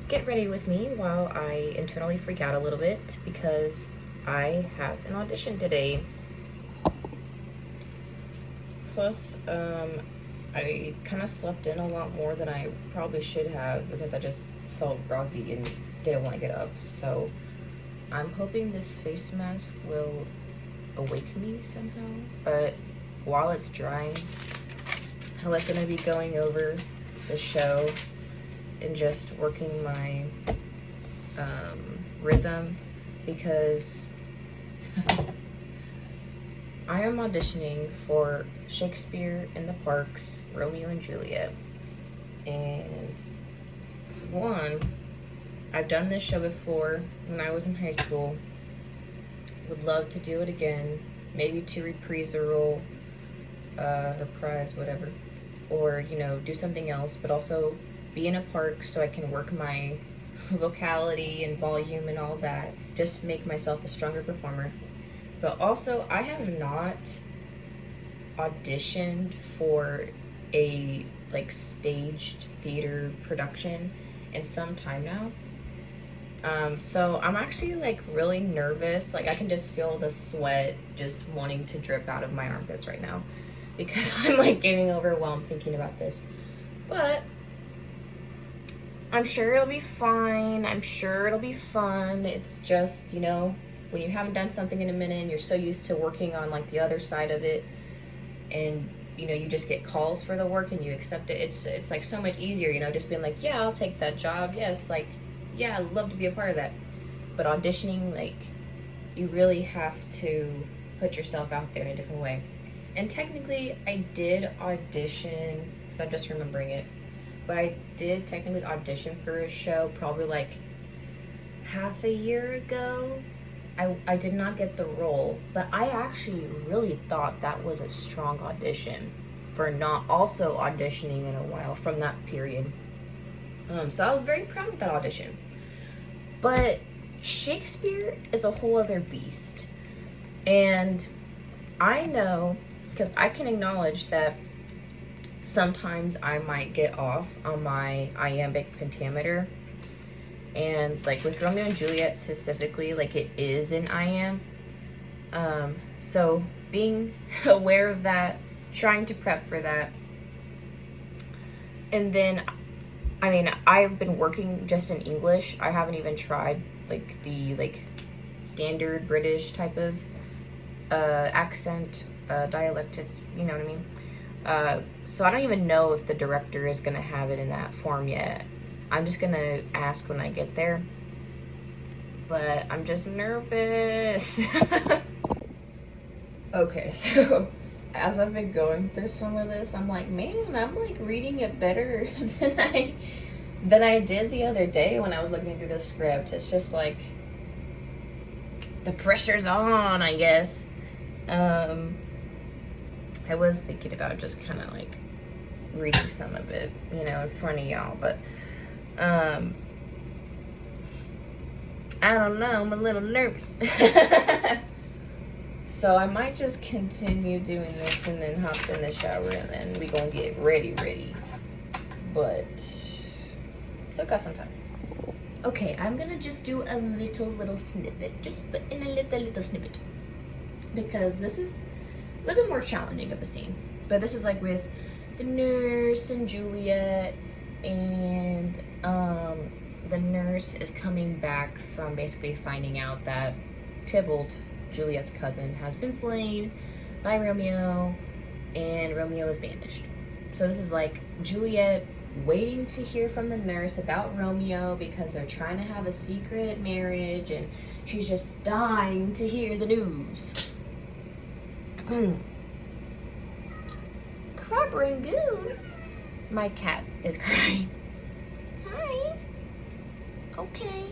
get ready with me while I internally freak out a little bit because I have an audition today. Plus, I kind of slept in a lot more than I probably should have because I just felt groggy and didn't want to get up. So I'm hoping this face mask will awaken me somehow. But while it's drying, I'm gonna be going over the show and just working my rhythm because I am auditioning for Shakespeare in the Park's Romeo and Juliet. And one, I've done this show before when I was in high school. Would love to do it again, maybe to reprise the role, reprise, whatever, or do something else, but also be in a park so I can work my vocality and volume and all that, just make myself a stronger performer. But also, I have not auditioned for a staged theater production in some time now. So I'm actually really nervous. I can just feel the sweat just wanting to drip out of my armpits right now because I'm getting overwhelmed thinking about this. But I'm sure it'll be fine. I'm sure it'll be fun. It's just, when you haven't done something in a minute and you're so used to working on the other side of it, and you just get calls for the work and you accept it. It's so much easier, just being yeah, I'll take that job. Yes, yeah, I'd love to be a part of that. But auditioning, you really have to put yourself out there in a different way. And technically, I did audition, because I'm just remembering it, but I did technically audition for a show probably half a year ago. I did not get the role, but I actually really thought that was a strong audition for not also auditioning in a while from that period. So I was very proud of that audition. But Shakespeare is a whole other beast. And I know, because I can acknowledge that sometimes I might get off on my iambic pentameter. And with Romeo and Juliet specifically, it is an iamb. So being aware of that, trying to prep for that. And then, I've been working just in English. I haven't even tried the standard British type of accent, dialect, you know what I mean? So I don't even know if the director is gonna have it in that form yet. I'm just gonna ask when I get there. But I'm just nervous. Okay, so as I've been going through some of this, I'm man, I'm reading it better than I did the other day when I was looking through the script. It's just the pressure's on, I guess. I was thinking about just kind of reading some of it, in front of y'all, but I don't know, I'm a little nervous. So I might just continue doing this and then hop in the shower and then we gonna get ready. But still got some time. Okay, I'm gonna just do a little snippet. Just put in a little snippet. Because this is a little bit more challenging of a scene. But this is with the nurse and Juliet, and the nurse is coming back from basically finding out that Tybalt, Juliet's cousin, has been slain by Romeo, and Romeo is banished. So this is Juliet waiting to hear from the nurse about Romeo because they're trying to have a secret marriage, and she's just dying to hear the news. Crab Rangoon? My cat is crying. Hi. Okay.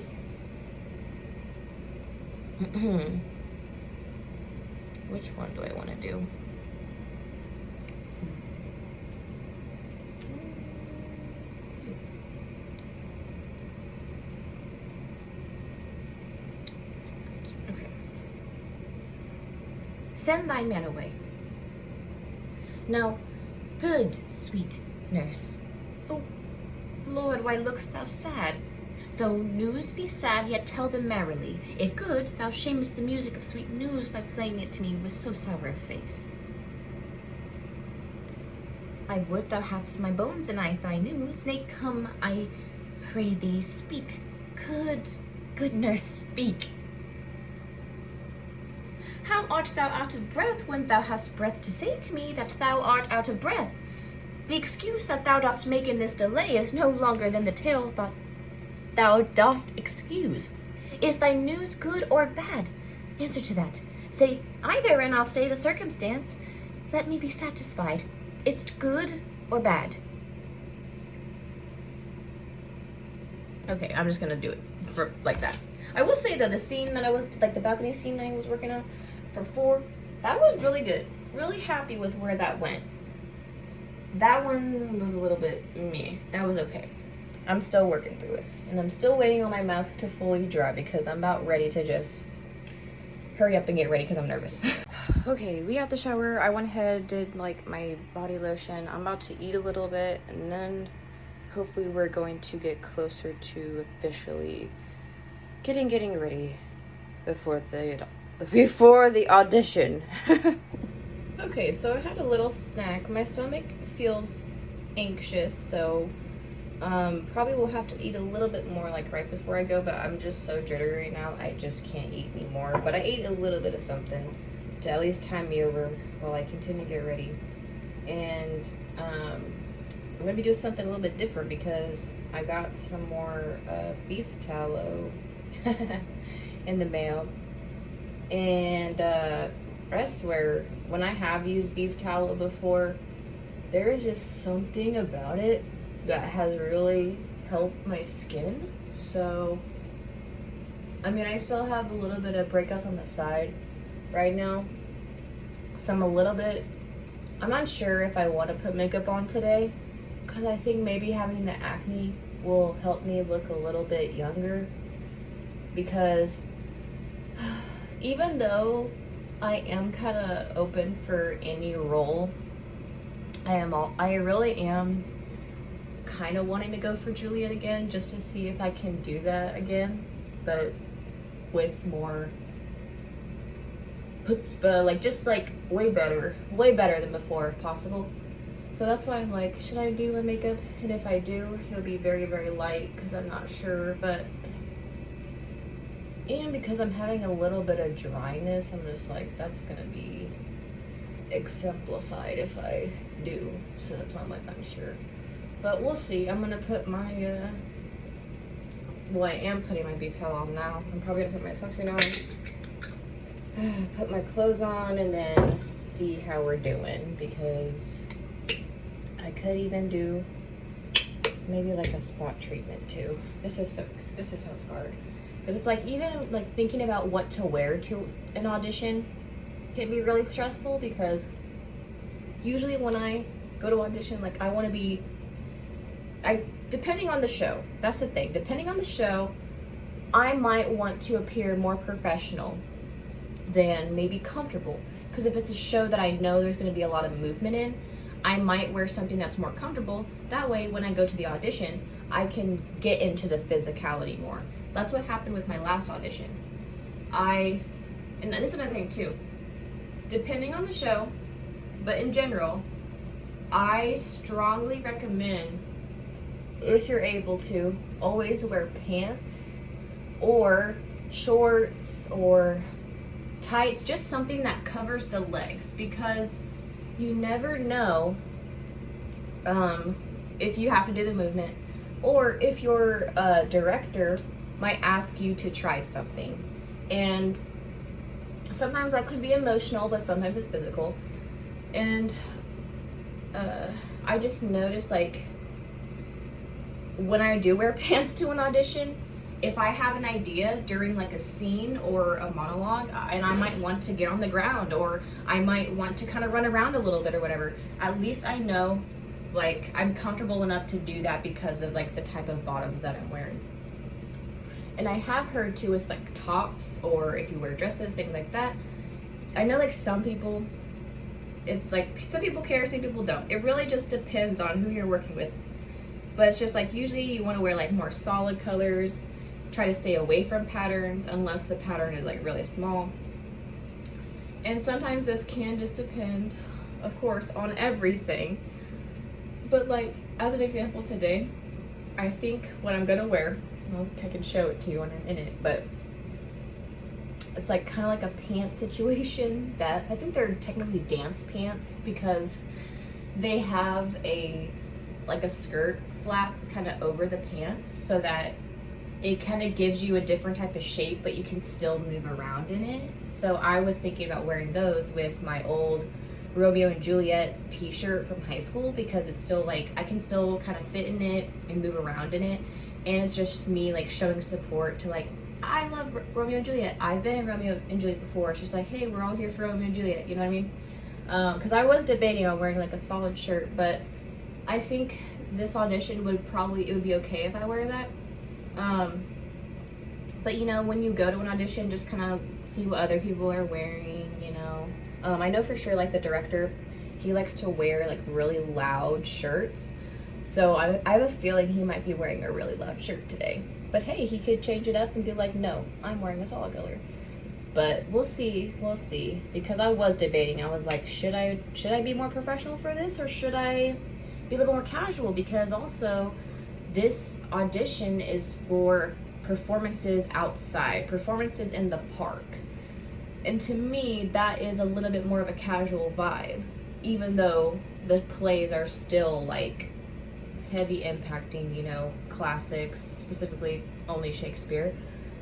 Which one do I want to do? Okay. Send thy man away. Now, good, sweet nurse. Oh, Lord, why look'st thou sad? Though news be sad, yet tell them merrily. If good, thou shamest the music of sweet news by playing it to me with so sour a face. I would thou hadst my bones and I thy news. Nay, come, I pray thee, speak. Good nurse, speak. How art thou out of breath when thou hast breath to say to me that thou art out of breath? The excuse that thou dost make in this delay is no longer than the tale that thou dost excuse. Is thy news good or bad? Answer to that. Say either, and I'll stay the circumstance. Let me be satisfied. Is't good or bad? Okay, I'm just gonna do it for like that. I will say though, the scene that I was, like the balcony scene I was working on for 4, that was really good. Really happy with where that went. That one was a little bit meh. That was okay. I'm still working through it. And I'm still waiting on my mask to fully dry because I'm about ready to just hurry up and get ready because I'm nervous. Okay, we got the shower. I went ahead, did like my body lotion. I'm about to eat a little bit and then hopefully we're going to get closer to officially getting ready before the audition. Okay, so I had a little snack. My stomach feels anxious, so probably will have to eat a little bit more like right before I go, but I'm just so jittery right now, I just can't eat anymore. But I ate a little bit of something to at least time me over while I continue to get ready. And I'm gonna be doing something a little bit different because I got some more beef tallow in the mail. And I swear, when I have used beef tallow before, there is just something about it that has really helped my skin. So, I mean, I still have a little bit of breakouts on the side right now. So I'm not sure if I want to put makeup on today because I think maybe having the acne will help me look a little bit younger, because even though I am kind of open for any role, I really am kind of wanting to go for Juliet again just to see if I can do that again, but with more chutzpah, like just like way better than before if possible. So that's why I'm like, should I do my makeup? And if I do, it'll be very, very light because I'm not sure, and because I'm having a little bit of dryness, I'm just like, that's gonna be exemplified if I do. So that's why I'm like unsure. But we'll see. I'm gonna put my, I am putting my beef tallow on now. I'm probably gonna put my sunscreen on, put my clothes on, and then see how we're doing, because I could even do maybe like a spot treatment too. This is so hard. Because it's like, even like thinking about what to wear to an audition can be really stressful, because usually when I go to audition, like I want to be, depending on the show, that's the thing, depending on the show, I might want to appear more professional than maybe comfortable. Because if it's a show that I know there's going to be a lot of movement in, I might wear something that's more comfortable. That way, when I go to the audition, I can get into the physicality more. That's what happened with my last audition. And this is another thing too, depending on the show, but in general, I strongly recommend, if you're able to, always wear pants or shorts or tights, just something that covers the legs, because you never know if you have to do the movement, or if your director might ask you to try something. And sometimes that could be emotional, but sometimes it's physical. And I just noticed, like, when I do wear pants to an audition, if I have an idea during like a scene or a monologue, and I might want to get on the ground, or I might want to kind of run around a little bit or whatever, at least I know like I'm comfortable enough to do that because of like the type of bottoms that I'm wearing. And I have heard too with like tops, or if you wear dresses, things like that, I know like some people, it's like some people care, some people don't. It really just depends on who you're working with. But it's just like usually you want to wear like more solid colors. Try to stay away from patterns unless the pattern is like really small. And sometimes this can just depend, of course, on everything. But like, as an example today, I think what I'm gonna wear, well, I can show it to you in a minute, but it's like kind of like a pants situation that I think they're technically dance pants because they have a skirt flap kind of over the pants so that it kind of gives you a different type of shape, but you can still move around in it. So I was thinking about wearing those with my old Romeo and Juliet t-shirt from high school because it's still like, I can still kind of fit in it and move around in it. And it's just me like showing support to like, I love Romeo and Juliet. I've been in Romeo and Juliet before. It's just like, hey, we're all here for Romeo and Juliet. You know what I mean? Because I was debating on wearing like a solid shirt, but I think this audition it would be okay if I wear that. But you know, when you go to an audition, just kind of see what other people are wearing, you know. I know for sure like the director, he likes to wear like really loud shirts. So I have a feeling he might be wearing a really loud shirt today. But hey, he could change it up and be like, no, I'm wearing a solid color. But we'll see, because I was debating. I was like, should I be more professional for this or should I be a little more casual? Because also this audition is for performances outside, performances in the park. And to me, that is a little bit more of a casual vibe, even though the plays are still like heavy impacting, you know, classics, specifically only Shakespeare.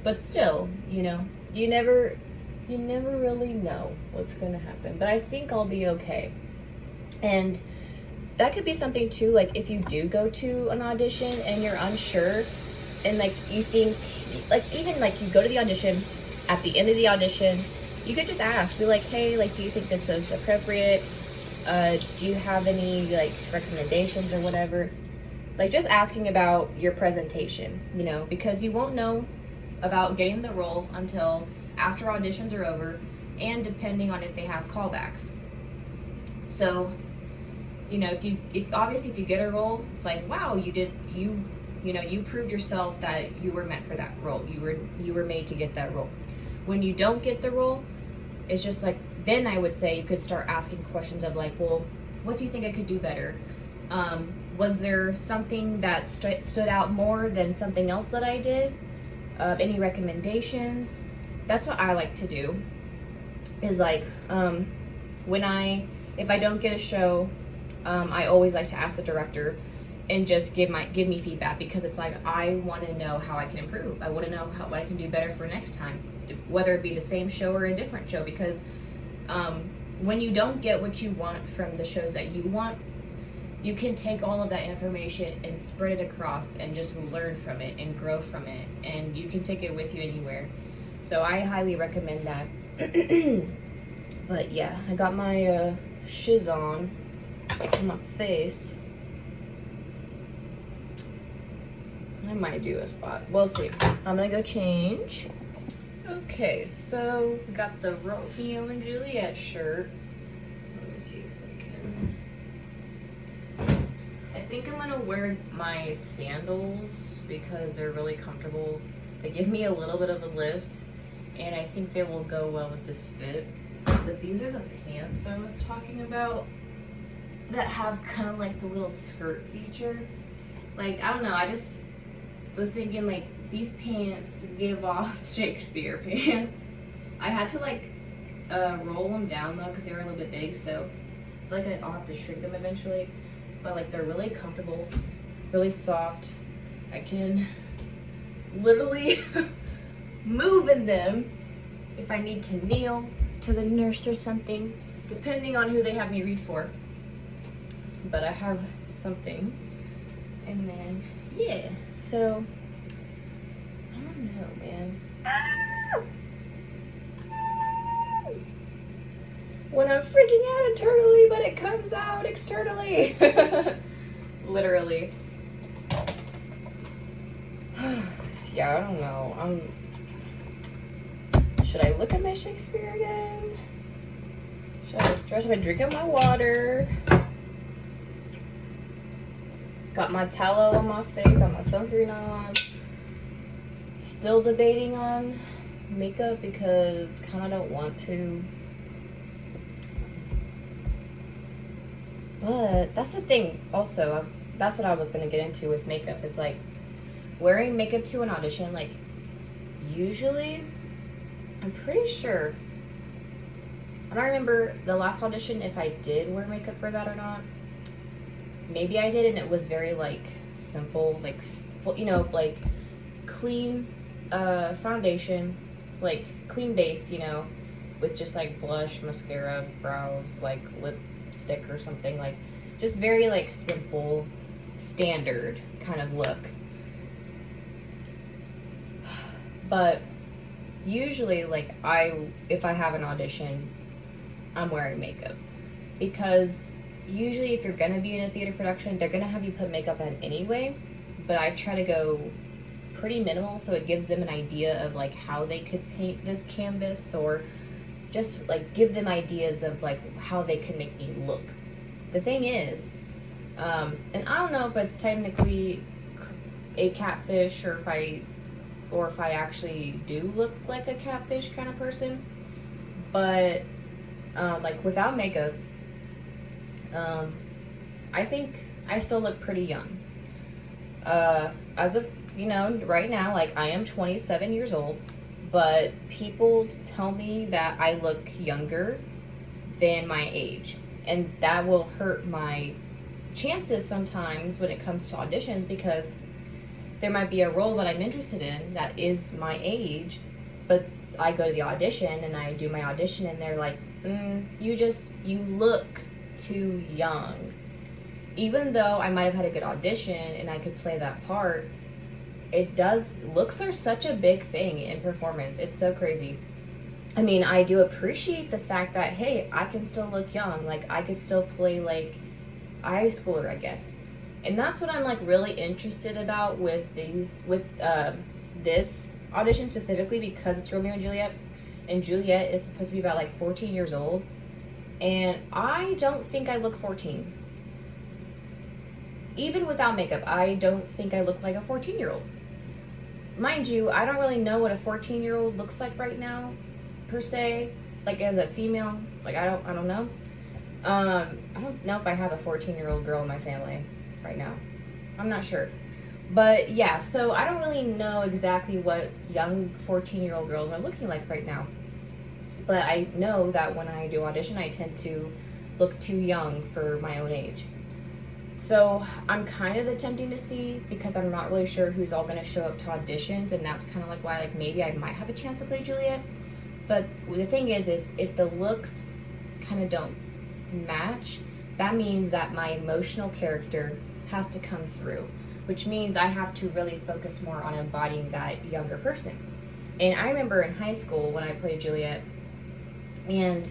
But still, you know, you never really know what's gonna happen. But I think I'll be okay. And that could be something too, like if you do go to an audition and you're unsure and like you think, like even like you go to the audition, at the end of the audition, you could just ask, be like, hey, like do you think this was appropriate? Do you have any like recommendations or whatever? Like just asking about your presentation, you know, because you won't know about getting the role until after auditions are over and depending on if they have callbacks. So, you know, if you get a role, it's like, wow, you proved yourself that you were meant for that role. You were made to get that role. When you don't get the role, it's just like, then I would say you could start asking questions of like, well, what do you think I could do better? Was there something that stood out more than something else that I did? Any recommendations? That's what I like to do. Is like, if I don't get a show, I always like to ask the director and just give me feedback because it's like, I want to know how I can improve. I want to know what I can do better for next time, whether it be the same show or a different show, because when you don't get what you want from the shows that you want, you can take all of that information and spread it across and just learn from it and grow from it, and you can take it with you anywhere. So I highly recommend that. But yeah, I got my shiz on my face. I might do a spot. We'll see. I'm gonna go change. Okay, so we got the Romeo and Juliet shirt. Let me see if I can. I think I'm gonna wear my sandals because they're really comfortable. They give me a little bit of a lift, and I think they will go well with this fit. But these are the pants I was talking about that have kind of like the little skirt feature. Like, I don't know, I just was thinking like these pants give off Shakespeare pants. I had to like roll them down though because they were a little bit big, so I feel like I'll have to shrink them eventually. But like they're really comfortable, really soft. I can literally move in them if I need to kneel to the nurse or something, depending on who they have me read for. But I have something. And then, yeah, so, I don't know, man. When I'm freaking out internally, but it comes out externally. Literally. Yeah, I don't know. Should I look at my Shakespeare again? Should I stretch? Am I drinking my water? Got my tallow on my face, got my sunscreen on. Still debating on makeup because kind of don't want to. But that's the thing also, that's what I was going to get into with makeup, is like wearing makeup to an audition. Like usually, I'm pretty sure, I don't remember the last audition if I did wear makeup for that or not. Maybe I did, and it was very like simple, like you know, like clean foundation, like clean base, you know, with just like blush, mascara, brows, like lipstick or something, like just very like simple, standard kind of look. But usually, like if I have an audition, I'm wearing makeup, because usually if you're gonna be in a theater production, they're gonna have you put makeup on anyway, but I try to go pretty minimal so it gives them an idea of like how they could paint this canvas, or just like give them ideas of like how they could make me look. The thing is, and I don't know if it's technically a catfish, or if I actually do look like a catfish kind of person, but like without makeup, I think I still look pretty young. As of, you know, right now, like I am 27 years old, but people tell me that I look younger than my age, and that will hurt my chances sometimes when it comes to auditions, because there might be a role that I'm interested in that is my age, but I go to the audition and I do my audition and they're like, you look too young. Even though I might have had a good audition and I could play that part, looks are such a big thing in performance. It's so crazy. I mean, I do appreciate the fact that, hey, I can still look young. Like, I could still play like a high schooler, I guess. And that's what I'm like really interested about with this audition specifically, because it's Romeo and Juliet, and Juliet is supposed to be about like 14 years old, and I don't think I look 14. Even without makeup, I don't think I look like a 14-year-old. Mind you, I don't really know what a 14-year-old looks like right now, per se. Like as a female, like I don't know. I don't know if I have a 14-year-old girl in my family right now. I'm not sure. But yeah, so I don't really know exactly what young 14-year-old girls are looking like right now. But I know that when I do audition, I tend to look too young for my own age. So I'm kind of attempting to see, because I'm not really sure who's all going to show up to auditions, and that's kind of like why like maybe I might have a chance to play Juliet. But the thing is if the looks kind of don't match, that means that my emotional character has to come through, which means I have to really focus more on embodying that younger person. And I remember in high school when I played Juliet, and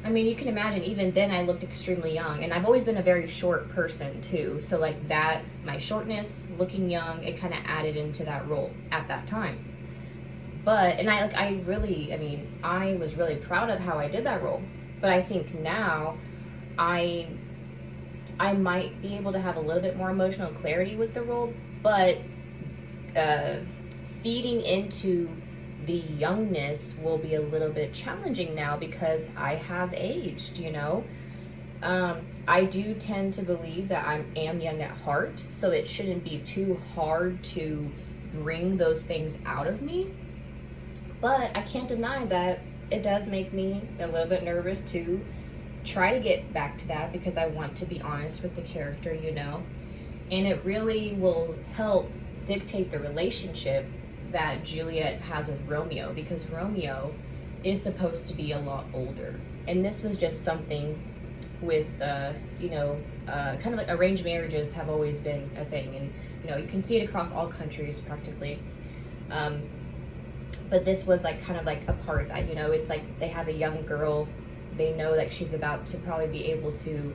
I mean, you can imagine, even then I looked extremely young, and I've always been a very short person too, so like that, my shortness, looking young, it kind of added into that role at that time. But, and I was really proud of how I did that role, but I think now I might be able to have a little bit more emotional clarity with the role, but feeding into the youngness will be a little bit challenging now, because I have aged, you know. I do tend to believe that I am young at heart, so it shouldn't be too hard to bring those things out of me. But I can't deny that it does make me a little bit nervous to try to get back to that, because I want to be honest with the character, you know. And it really will help dictate the relationship that Juliet has with Romeo, because Romeo is supposed to be a lot older. And this was just something with, kind of like arranged marriages have always been a thing. And, you know, you can see it across all countries practically. But this was like kind of like a part of that, you know. It's like they have a young girl, they know that she's about to probably be able to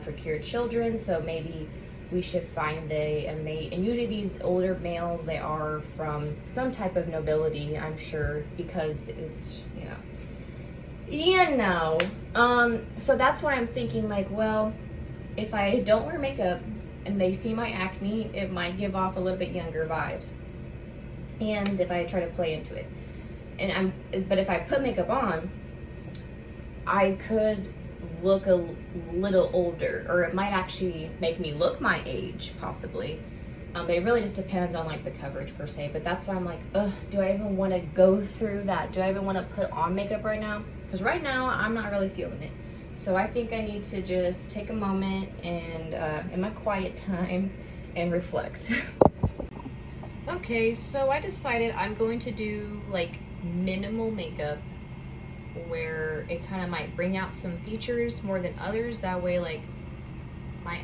procure children, so maybe we should find a mate. And usually these older males, they are from some type of nobility, I'm sure, because it's, so that's why I'm thinking like, well, if I don't wear makeup and they see my acne, it might give off a little bit younger vibes. And if I try to play into it, but if I put makeup on, I could look a little older, or it might actually make me look my age, possibly. But it really just depends on like the coverage per se. But that's why I'm like, ugh, do I even want to go through that? Do I even want to put on makeup right now? Because right now I'm not really feeling it. So I think I need to just take a moment and in my quiet time and reflect. Okay, so I decided I'm going to do like minimal makeup, where it kind of might bring out some features more than others. That way, like, my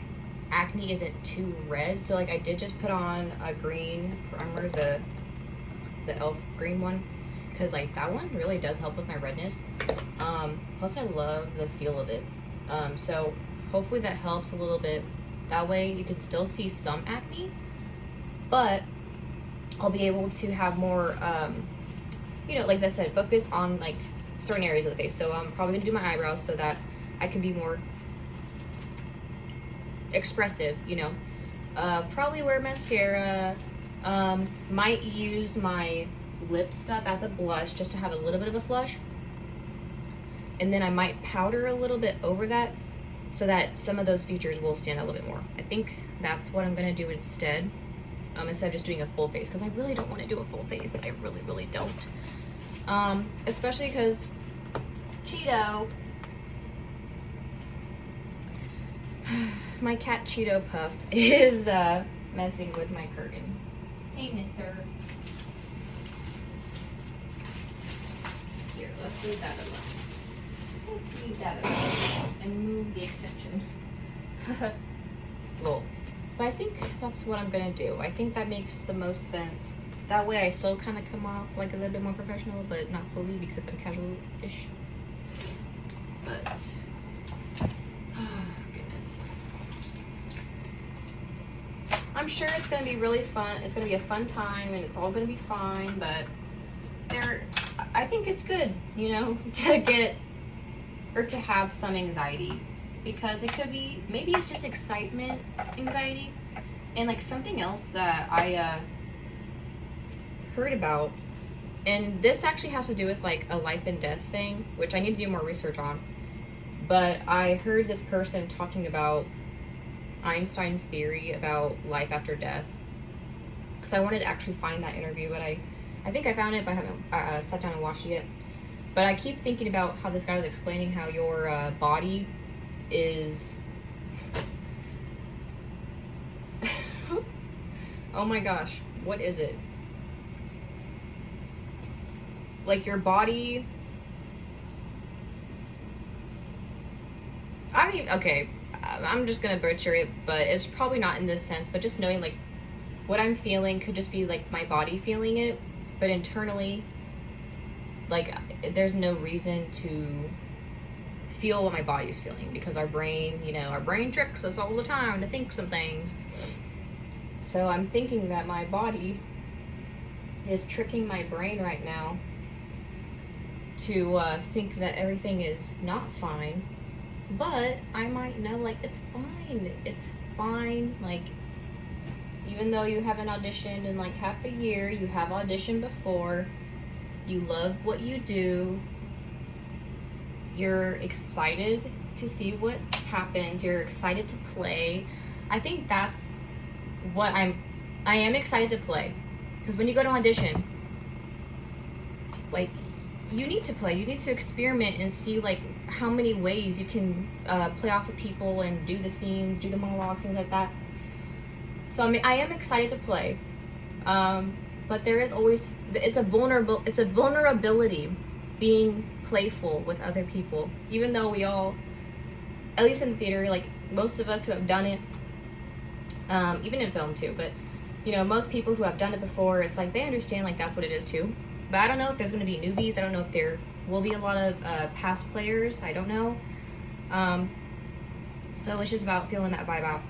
acne isn't too red. So like, I did just put on a green primer, the e.l.f. green one, because like that one really does help with my redness. Plus I love the feel of it. So hopefully that helps a little bit. That way you can still see some acne, but I'll be able to have more, you know, like I said, focus on like certain areas of the face. So I'm probably gonna do my eyebrows so that I can be more expressive, you know. Probably wear mascara. Might use my lip stuff as a blush just to have a little bit of a flush. And then I might powder a little bit over that so that some of those features will stand out a little bit more. I think that's what I'm gonna do instead. Instead of just doing a full face, because I really don't want to do a full face. I really don't. Especially because Cheeto, my cat Cheeto Puff, is messing with my curtain. Hey, mister. Here, let's leave that alone. Let's leave that alone and move the extension. Lol. But I think that's what I'm gonna do. I think that makes the most sense. That way I still kind of come off like a little bit more professional, but not fully because I'm casual-ish. But, oh, goodness. I'm sure it's gonna be really fun. It's gonna be a fun time and it's all gonna be fine, but I think it's good, you know, to get, or to have some anxiety. Because it could be, maybe it's just excitement anxiety. And like something else that I heard about, and this actually has to do with like a life and death thing, which I need to do more research on. But I heard this person talking about Einstein's theory about life after death. Because I wanted to actually find that interview, but I think I found it, but I haven't sat down and watched it yet. But I keep thinking about how this guy was explaining how your body is oh my gosh, what is it? Like your body, I don't even, okay, I'm just gonna butcher it, but it's probably not in this sense, but just knowing like what I'm feeling could just be like my body feeling it, but internally, like there's no reason to feel what my body's feeling, because our brain, you know, our brain tricks us all the time to think some things. So I'm thinking that my body is tricking my brain right now to think that everything is not fine, but I might know like it's fine, like even though you haven't auditioned in like half a year, you have auditioned before, you love what you do, you're excited to see what happens, you're excited to play. I think that's what I am excited to play, because when you go to audition, like you need to play, you need to experiment and see like how many ways you can play off of people and do the scenes, do the monologues, things like that. So I am excited to play, but there is always, it's a vulnerability being playful with other people, even though we all, at least in the theater, like most of us who have done it, even in film too, but you know, most people who have done it before, it's like they understand like that's what it is too. But I don't know if there's going to be newbies. I don't know if there will be a lot of past players. I don't know. So it's just about feeling that vibe out.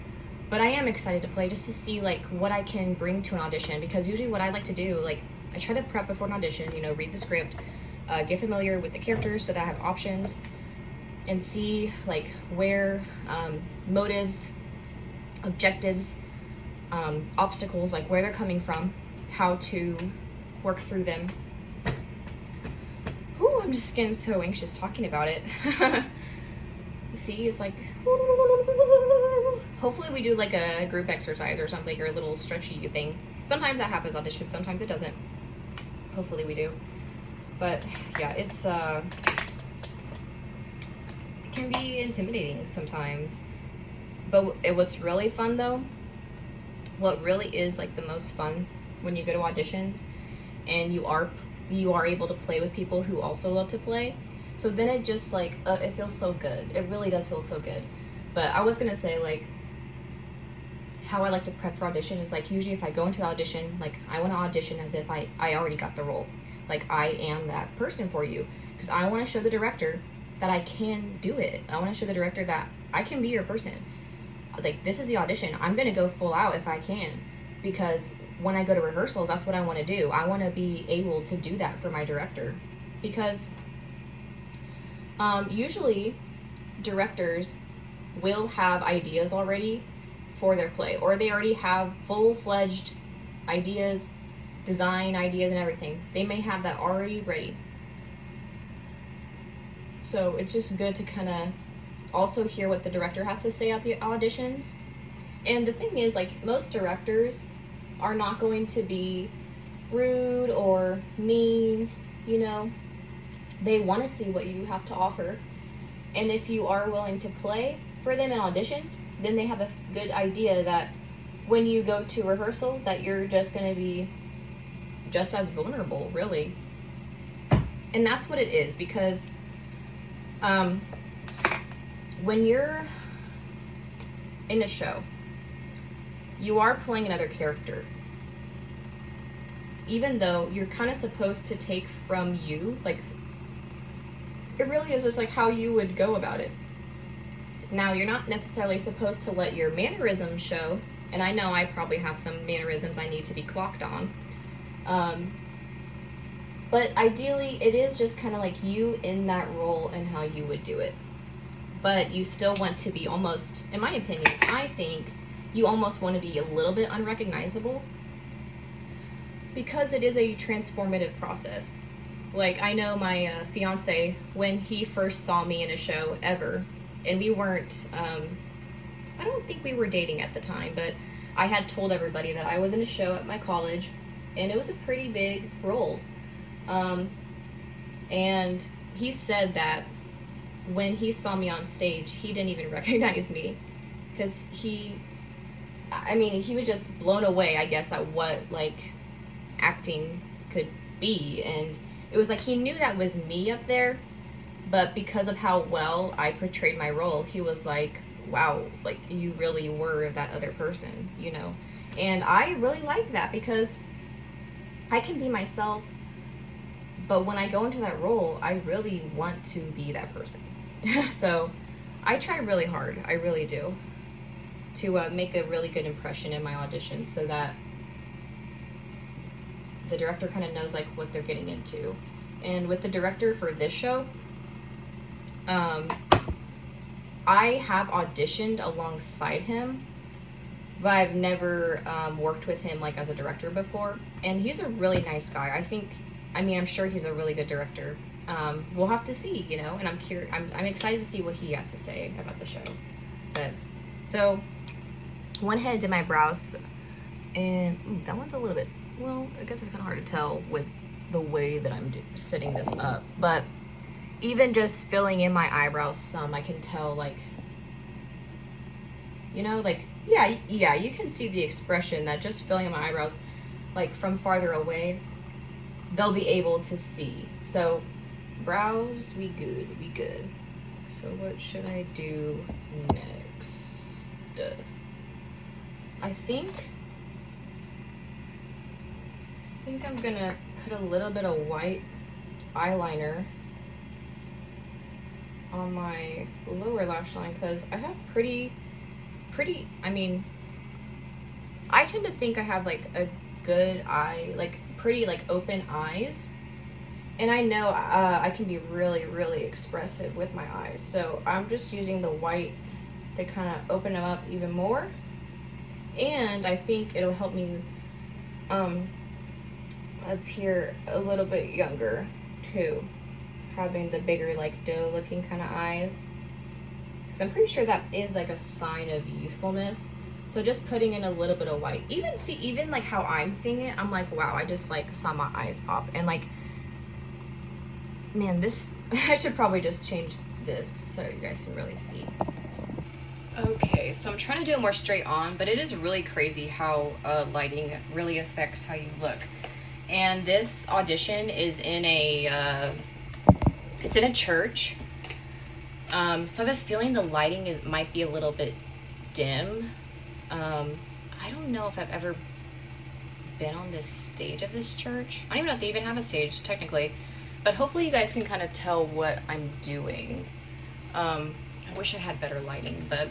But I am excited to play just to see like what I can bring to an audition, because usually what I like to do, like I try to prep before an audition, you know, read the script, get familiar with the characters so that I have options, and see like where motives objectives, obstacles, like where they're coming from, how to work through them. Whew, I'm just getting so anxious talking about it. See, it's like, hopefully we do like a group exercise or something, or a little stretchy thing. Sometimes that happens auditions, sometimes it doesn't. Hopefully we do. But yeah, it can be intimidating sometimes. But what's really fun though, what really is like the most fun when you go to auditions and you are able to play with people who also love to play. So then it just like, it feels so good. It really does feel so good. But I was gonna say, like, how I like to prep for audition is like, usually if I go into the audition, like I want to audition as if I already got the role. Like I am that person for you, because I want to show the director that I can do it. I want to show the director that I can be your person. Like, this is the audition. I'm gonna go full out if I can, because when I go to rehearsals, that's what I want to do. I want to be able to do that for my director, because usually directors will have ideas already for their play, or they already have full-fledged ideas, design ideas and everything. They may have that already ready. So it's just good to kind of also hear what the director has to say at the auditions. And the thing is, like, most directors are not going to be rude or mean, you know. They want to see what you have to offer. And if you are willing to play for them in auditions, then they have a good idea that when you go to rehearsal, that you're just going to be just as vulnerable, really. And that's what it is, because when you're in a show, you are playing another character. Even though you're kind of supposed to take from you, like, it really is just like how you would go about it. Now, you're not necessarily supposed to let your mannerisms show, and I know I probably have some mannerisms I need to be clocked on. But ideally, it is just kind of like you in that role and how you would do it. But you still want to be almost, in my opinion, I think you almost want to be a little bit unrecognizable, because it is a transformative process. Like, I know my fiance, when he first saw me in a show ever, and we weren't, I don't think we were dating at the time, but I had told everybody that I was in a show at my college, and it was a pretty big role. And he said that when he saw me on stage, he didn't even recognize me, because he was just blown away, I guess, at what, like, acting could be. And it was like he knew that was me up there, but because of how well I portrayed my role, he was like, wow, like, you really were that other person, you know. And I really like that, because I can be myself, but when I go into that role, I really want to be that person. So I try really hard, I really do, to make a really good impression in my auditions, so that the director kind of knows, like, what they're getting into. And with the director for this show, I have auditioned alongside him, but I've never worked with him, like, as a director before. And he's a really nice guy. I'm sure he's a really good director. We'll have to see, you know, and I'm excited to see what he has to say about the show. But, so, went ahead and did my brows, and that one's a little bit, well, I guess it's kind of hard to tell with the way that I'm setting this up, but even just filling in my eyebrows some, I can tell, like, you know, like, yeah, you can see the expression that just filling in my eyebrows, like, from farther away, they'll be able to see. So, brows, we good. So what should I do next? I think I'm gonna put a little bit of white eyeliner on my lower lash line, because I have pretty, I tend to think I have, like, a good eye, like, pretty, like, open eyes, and I know I can be really, really expressive with my eyes, so I'm just using the white to kind of open them up even more. And I think it'll help me appear a little bit younger too, having the bigger like doe looking kind of eyes, because I'm pretty sure that is like a sign of youthfulness. So just putting in a little bit of white, even like how I'm seeing it, I'm like, wow, I just like saw my eyes pop. And like, man, this I should probably just change this so you guys can really see. Okay, so I'm trying to do it more straight on, but it is really crazy how lighting really affects how you look. And this audition is in a it's in a church, so I have a feeling the lighting might be a little bit dim. I don't know if I've ever been on this stage of this church. I don't even know if they even have a stage technically, but hopefully you guys can kind of tell what I'm doing. I wish I had better lighting, but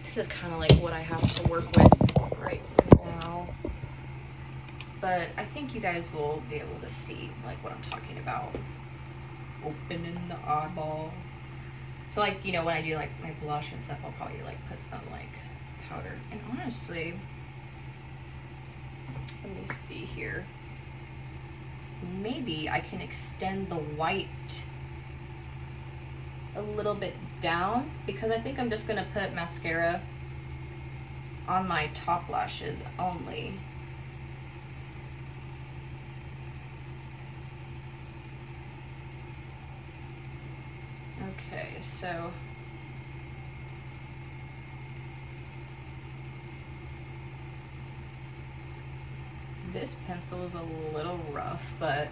this is kind of like what I have to work with right now. But I think you guys will be able to see like what I'm talking about. Opening the eyeball. So like, you know, when I do like my blush and stuff, I'll probably like put some like powder. And honestly, let me see here. Maybe I can extend the white a little bit down, because I think I'm just gonna put mascara on my top lashes only. Okay, so this pencil is a little rough, but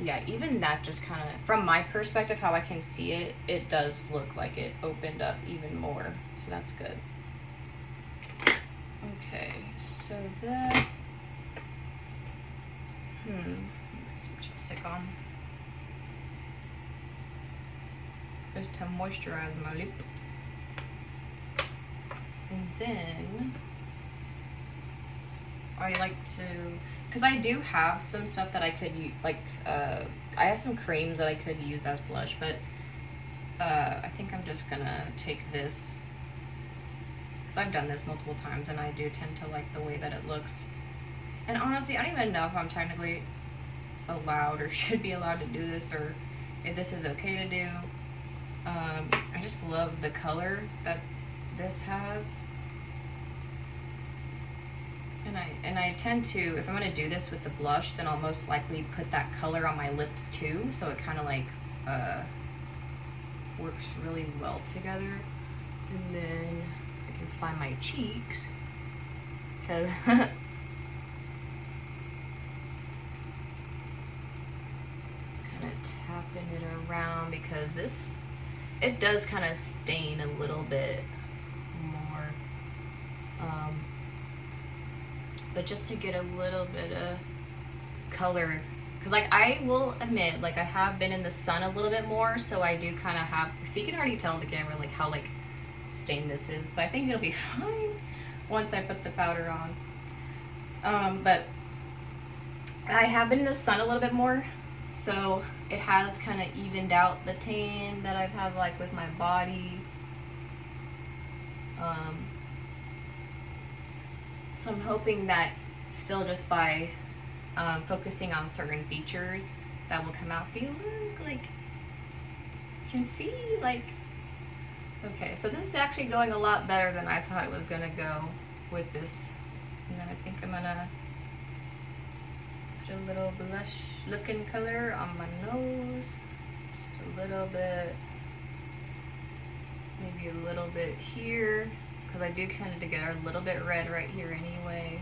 yeah, even that just kind of, from my perspective, how I can see it, it does look like it opened up even more, so that's good. Okay, so that, let me put some chapstick on just to moisturize my lip. And then I like to, because I do have some stuff that I could use, like, I have some creams that I could use as blush, but I think I'm just gonna take this, because I've done this multiple times and I do tend to like the way that it looks. And honestly, I don't even know if I'm technically allowed or should be allowed to do this, or if this is okay to do. I just love the color that this has. And I tend to, if I'm gonna do this with the blush, then I'll most likely put that color on my lips too, so it kind of like works really well together. And then I can find my cheeks, because kind of tapping it around, because this, it does kind of stain a little bit more. But just to get a little bit of color, because like I will admit, like I have been in the sun a little bit more, so I do kind of have, so you can already tell in the camera like how like stained this is, but I think it'll be fine once I put the powder on. But I have been in the sun a little bit more, so it has kind of evened out the tan that I've had like with my body. So I'm hoping that still just by focusing on certain features that will come out. See, look, like, you can see, like, okay, so this is actually going a lot better than I thought it was gonna go with this. And then I think I'm gonna put a little blush looking color on my nose, just a little bit, maybe a little bit here, because I do tend to get a little bit red right here anyway.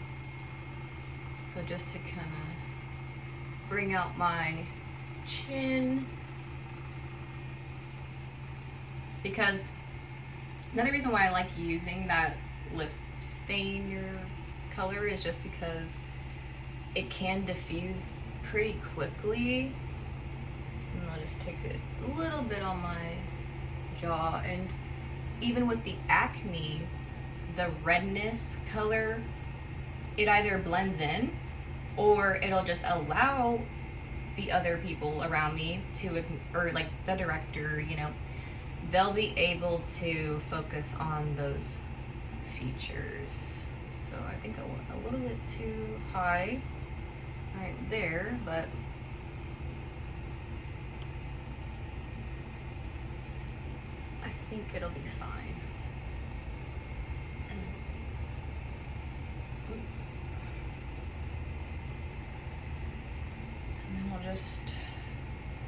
So just to kind of bring out my chin. Because another reason why I like using that lip stainer color is just because it can diffuse pretty quickly. And I'll just take it a little bit on my jaw, and even with the acne, the redness color, it either blends in or it'll just allow the other people around me to, or like the director, you know, they'll be able to focus on those features. I think I went a little bit too high right there, but I think it'll be fine. And then I'll just,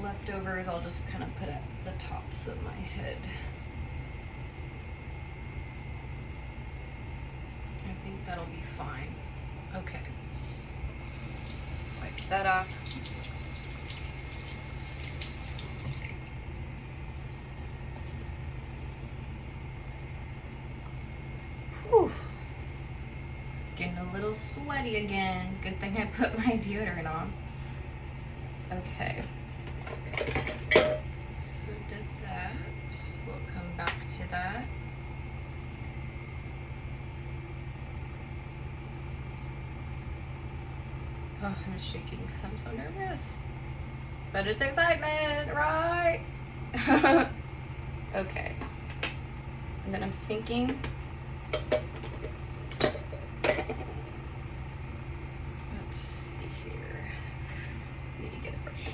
leftovers I'll just kind of put at the tops of my head. I think that'll be fine. Okay. Wipe that off. Whew. Getting a little sweaty again. Good thing I put my deodorant on. Okay. So did that. We'll come back to that. Oh, I'm shaking because I'm so nervous. But it's excitement, right? Okay. And then I'm thinking, let's see here. Need to get a brush.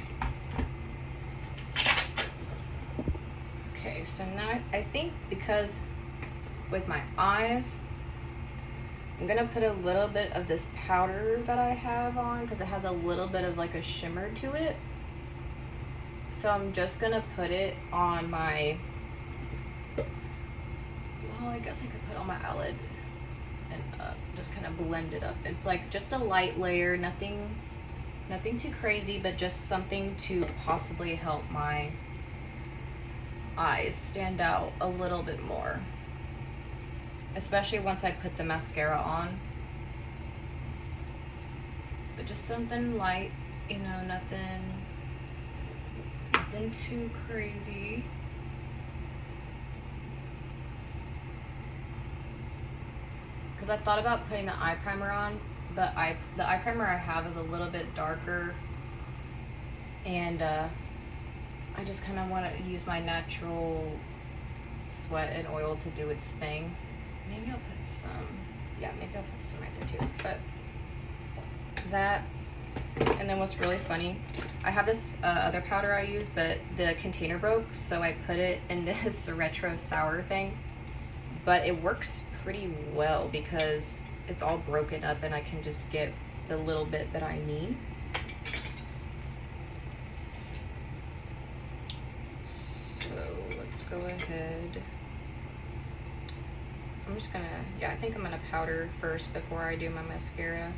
Okay, so now I think because with my eyes, I'm gonna put a little bit of this powder that I have on because it has a little bit of like a shimmer to it. So I'm just gonna put it on my, well, I guess I could put on my eyelid and just kind of blend it up. It's like just a light layer, nothing too crazy, but just something to possibly help my eyes stand out a little bit more. Especially once I put the mascara on. But just something light, you know, nothing too crazy. Because I thought about putting the eye primer on, but the eye primer I have is a little bit darker. And I just kind of want to use my natural sweat and oil to do its thing. Maybe I'll put some, yeah, maybe I'll put some right there too. But that, and then what's really funny, I have this other powder I use, but the container broke, so I put it in this retro sour thing. But it works pretty well because it's all broken up and I can just get the little bit that I need. So let's go ahead. I'm just gonna, yeah, I think I'm gonna powder first before I do my mascara.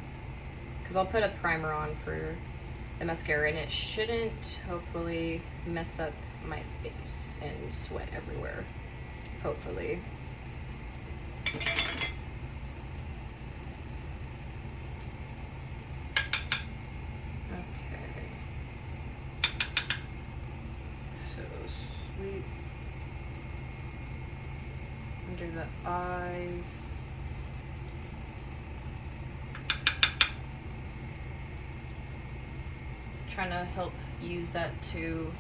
Because I'll put a primer on for the mascara and it shouldn't, hopefully, mess up my face and sweat everywhere. Hopefully. Okay. So sweet. Under the eyes. Trying to help use that to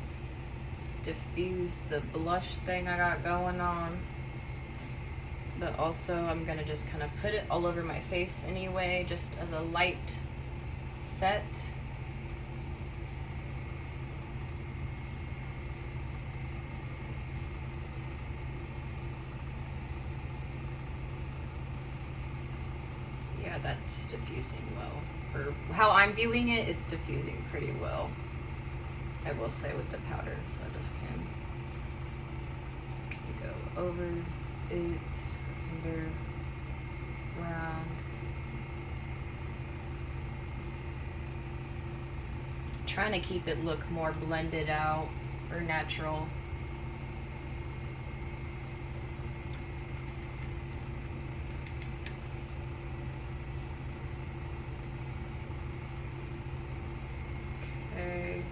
diffuse the blush thing I got going on. But also I'm gonna just kind of put it all over my face anyway, just as a light set. Yeah, that's diffusing well. For how I'm viewing it, it's diffusing pretty well, I will say, with the powder. So I just can go over it, under, around. Trying to keep it look more blended out or natural. Okay.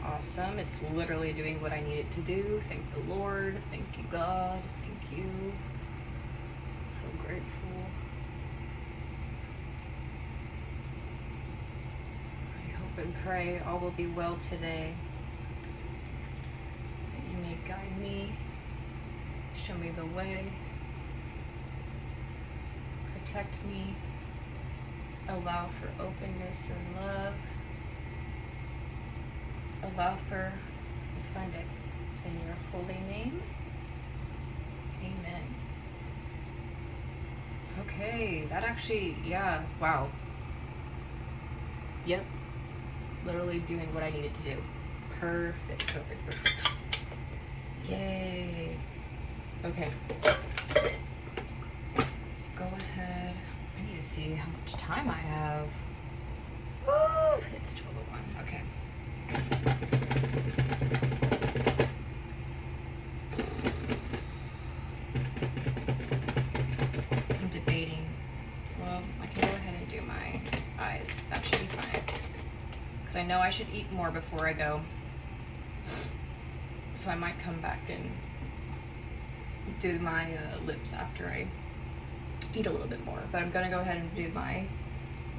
Awesome. It's literally doing what I need it to do. Thank the Lord. Thank you, God. Thank you. So grateful. I hope and pray all will be well today. may guide me, show me the way, protect me, allow for openness and love, allow for I find it in your holy name. Amen. Okay, that actually, yeah, wow. Yep, literally doing what I needed to do. Perfect, perfect, perfect. Yay. Okay. Go ahead. I need to see how much time I have. Woo! It's 12:01. Okay. I'm debating. Well, I can go ahead and do my eyes. That should be fine. Because I know I should eat more before I go. So I might come back and do my lips after I eat a little bit more. But I'm gonna go ahead and do my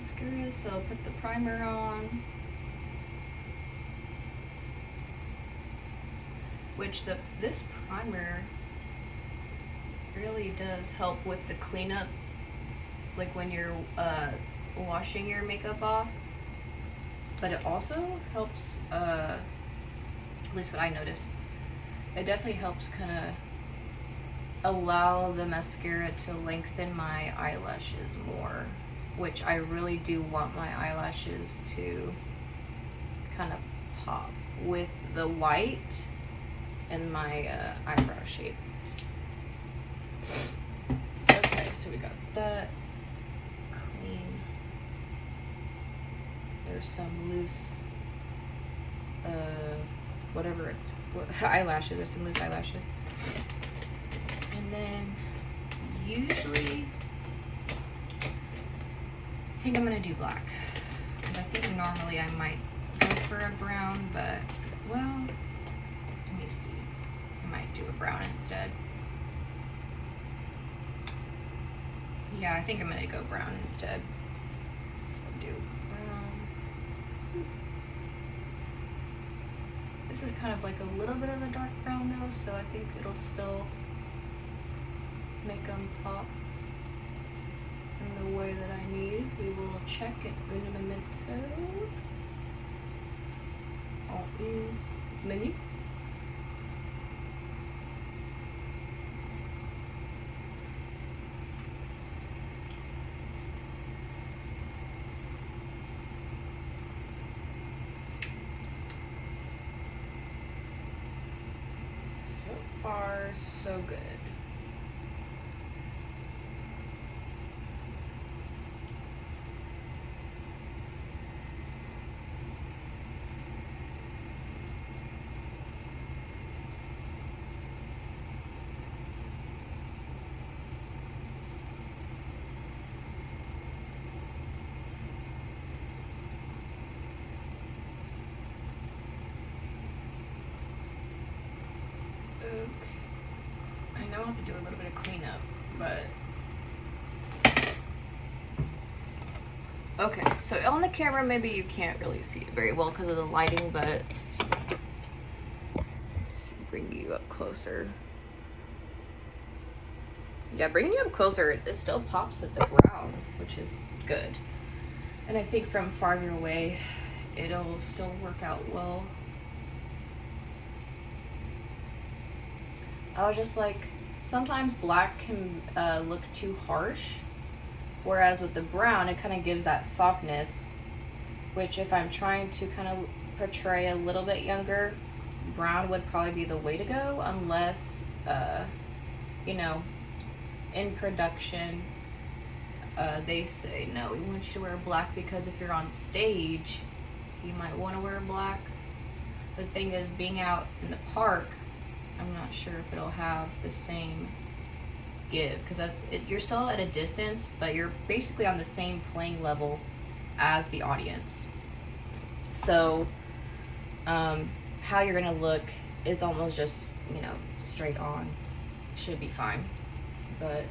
mascara. So I'll put the primer on. Which this primer really does help with the cleanup, like when you're washing your makeup off. But it also helps, at least what I noticed, it definitely helps kind of allow the mascara to lengthen my eyelashes more, which I really do want my eyelashes to kind of pop with the white and my eyebrow shape. Okay, so we got that clean. There's some loose, whatever it's, eyelashes. There's some loose eyelashes. And then usually, I think I'm gonna do black. Because I think normally I might go for a brown, but, well, let me see. I might do a brown instead. Yeah, I think I'm gonna go brown instead. So I'll do brown. This is kind of like a little bit of a dark brown though, so I think it'll still make them pop in the way that I need. We will check it in a momento. Menu. So far, so good. I know I have to do a little bit of cleanup, but okay, so on the camera maybe you can't really see it very well because of the lighting, but let's bring you up closer. Yeah, bringing you up closer, it still pops with the brown, which is good. And I think from farther away, it'll still work out well. I was just like, sometimes black can look too harsh, whereas with the brown, it kind of gives that softness, which if I'm trying to kind of portray a little bit younger, brown would probably be the way to go, unless, you know, in production, they say, no, we want you to wear black because if you're on stage, you might want to wear black. The thing is, being out in the park, I'm not sure if it'll have the same give, because you're still at a distance, but you're basically on the same playing level as the audience. So how you're gonna look is almost just, you know, straight on. Should be fine. But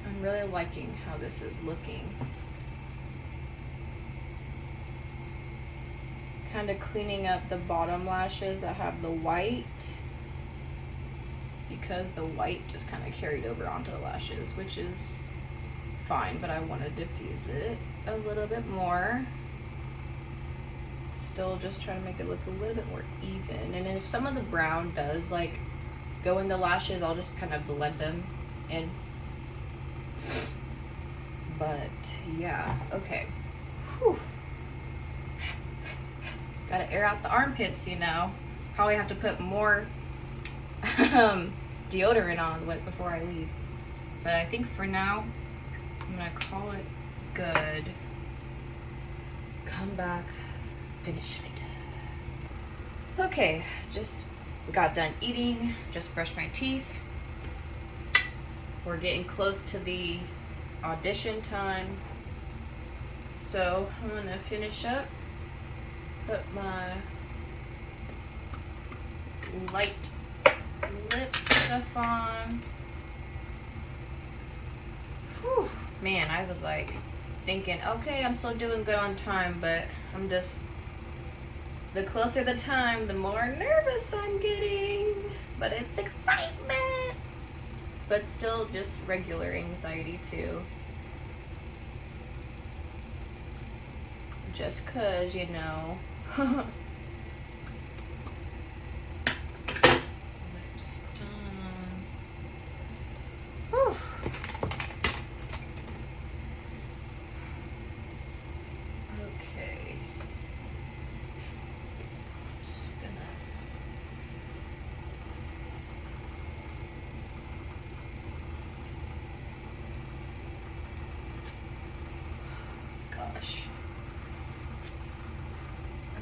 I'm really liking how this is looking. kind of cleaning up the bottom lashes that have the white, because the white just kind of carried over onto the lashes, which is fine, but I want to diffuse it a little bit more. Still just trying to make it look a little bit more even. And then if some of the brown does like go in the lashes, I'll just kind of blend them in. But yeah, okay. Whew. Gotta air out the armpits, you know. Probably have to put more deodorant on before I leave. But I think for now, I'm gonna call it good. Come back, finish later. Okay, just got done eating, just brushed my teeth. We're getting close to the audition time. So I'm gonna finish up, put my light lip stuff on. Whew. Man, I was like thinking, okay, I'm still doing good on time, but I'm just, the closer the time, the more nervous I'm getting. But it's excitement, but still just regular anxiety too. Just cause, you know. Lips done. Whew. Okay. Just gonna. Gosh.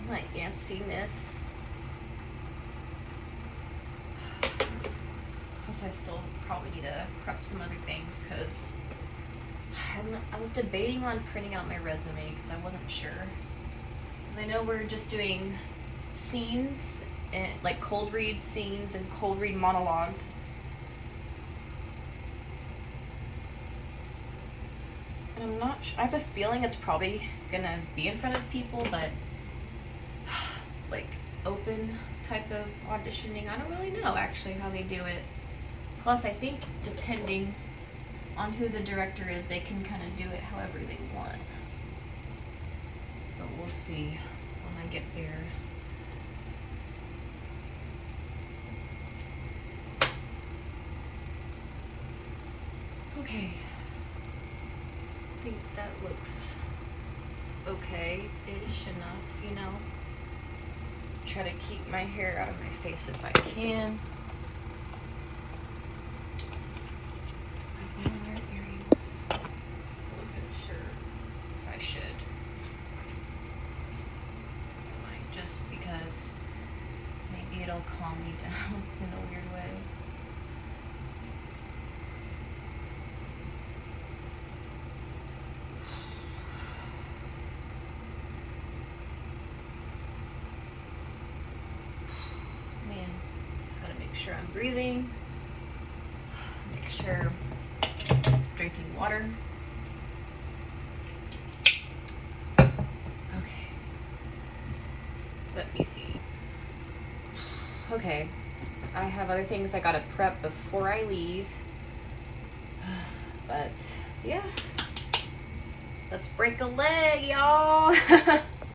My antsiness. Plus I still probably need to prep some other things because I was debating on printing out my resume because I wasn't sure. Because I know we're just doing scenes, and like cold read scenes and cold read monologues. And I'm not I have a feeling it's probably gonna be in front of people, but like open type of auditioning, I don't really know actually how they do it. Plus I think depending on who the director is, they can kind of do it however they want. But we'll see when I get there. Okay, I think that looks okay-ish enough, you know. Try to keep my hair out of my face if I can. I wear earrings. I wasn't sure if I should. I might, just because maybe it'll calm me down in a weird way. Make sure I'm breathing, make sure drinking water. Okay, let me see. Okay, I have other things I gotta prep before I leave, but yeah, let's break a leg, y'all.